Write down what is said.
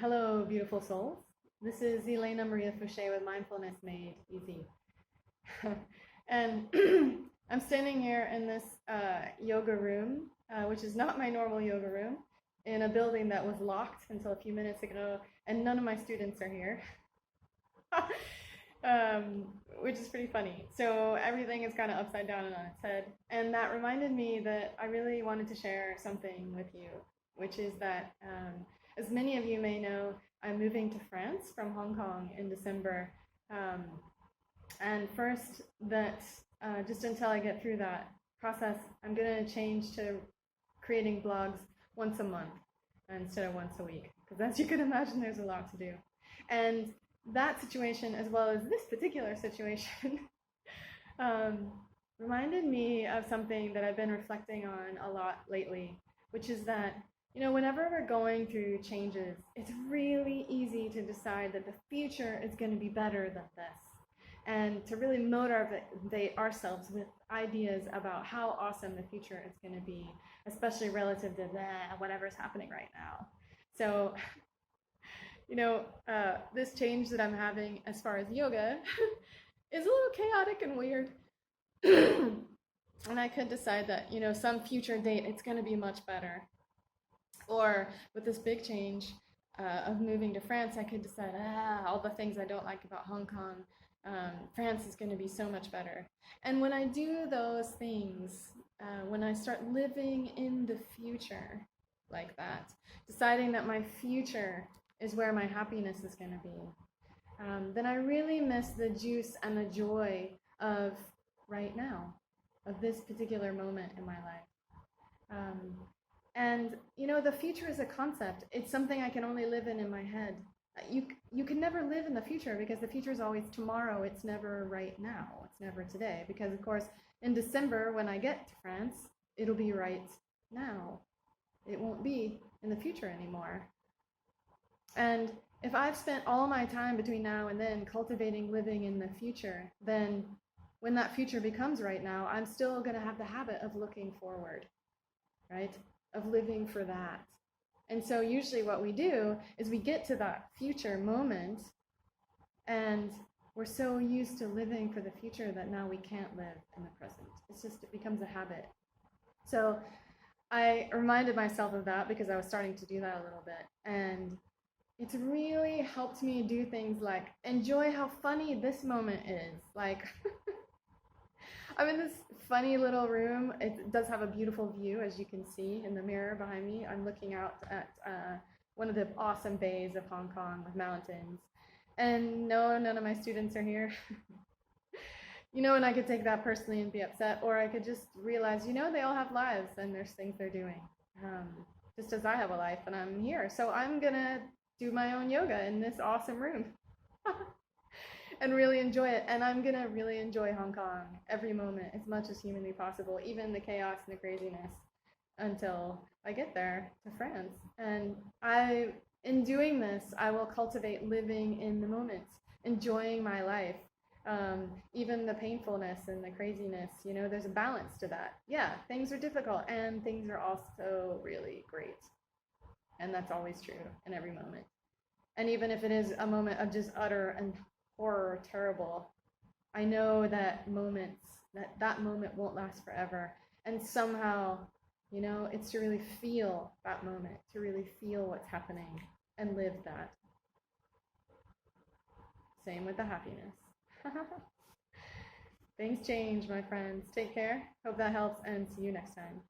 Hello, beautiful souls. This is Elena Maria Fouché with Mindfulness Made Easy. And I'm standing here in this yoga room, which is not my normal yoga room, in a building that was locked until a few minutes ago, and none of my students are here, which is pretty funny. So everything is kind of upside down and on its head. And that reminded me that I really wanted to share something with you, which is that as many of you may know, I'm moving to France from Hong Kong in December. And first, just until I get through that process, I'm going to change to creating blogs once a month instead of once a week. Because as you can imagine, there's a lot to do. And that situation, as well as this particular situation, reminded me of something that I've been reflecting on a lot lately, which is that whenever we're going through changes, it's really easy to decide that the future is going to be better than this, and to really motivate ourselves with ideas about how awesome the future is going to be, especially relative to whatever's happening right now. So, this change that I'm having as far as yoga is a little chaotic and weird. And I could decide that, some future date, it's going to be much better. Or with this big change of moving to France, I could decide, all the things I don't like about Hong Kong, France is going to be so much better. And when I do those things, when I start living in the future like that, deciding that my future is where my happiness is going to be, then I really miss the juice and the joy of right now, of this particular moment in my life. And the future is a concept. It's something I can only live in my head. You can never live in the future, because the future is always tomorrow. It's never right now. It's never today. Because, of course, in December, when I get to France, it'll be right now. It won't be in the future anymore. And if I've spent all my time between now and then cultivating living in the future, then when that future becomes right now, I'm still going to have the habit of looking forward, right? Of living for that. And so usually what we do is we get to that future moment, and we're so used to living for the future that now we can't live in the present. It becomes a habit. So I reminded myself of that because I was starting to do that a little bit. And it's really helped me do things like enjoy how funny this moment is. Like, I'm in this funny little room. It does have a beautiful view, as you can see in the mirror behind me. I'm looking out at one of the awesome bays of Hong Kong with mountains. And no, none of my students are here. And I could take that personally and be upset, or I could just realize, they all have lives and there's things they're doing. Just as I have a life and I'm here. So I'm going to do my own yoga in this awesome room. And really enjoy it. And I'm going to really enjoy Hong Kong every moment as much as humanly possible, even the chaos and the craziness, until I get there to France. And in doing this, I will cultivate living in the moment, enjoying my life, even the painfulness and the craziness. There's a balance to that. Yeah, things are difficult and things are also really great. And that's always true in every moment. And even if it is a moment of just utter and horror, terrible, I know that that moment won't last forever. And somehow, it's to really feel that moment, to really feel what's happening and live that. Same with the happiness. Things change, my friends. Take care. Hope that helps, and see you next time.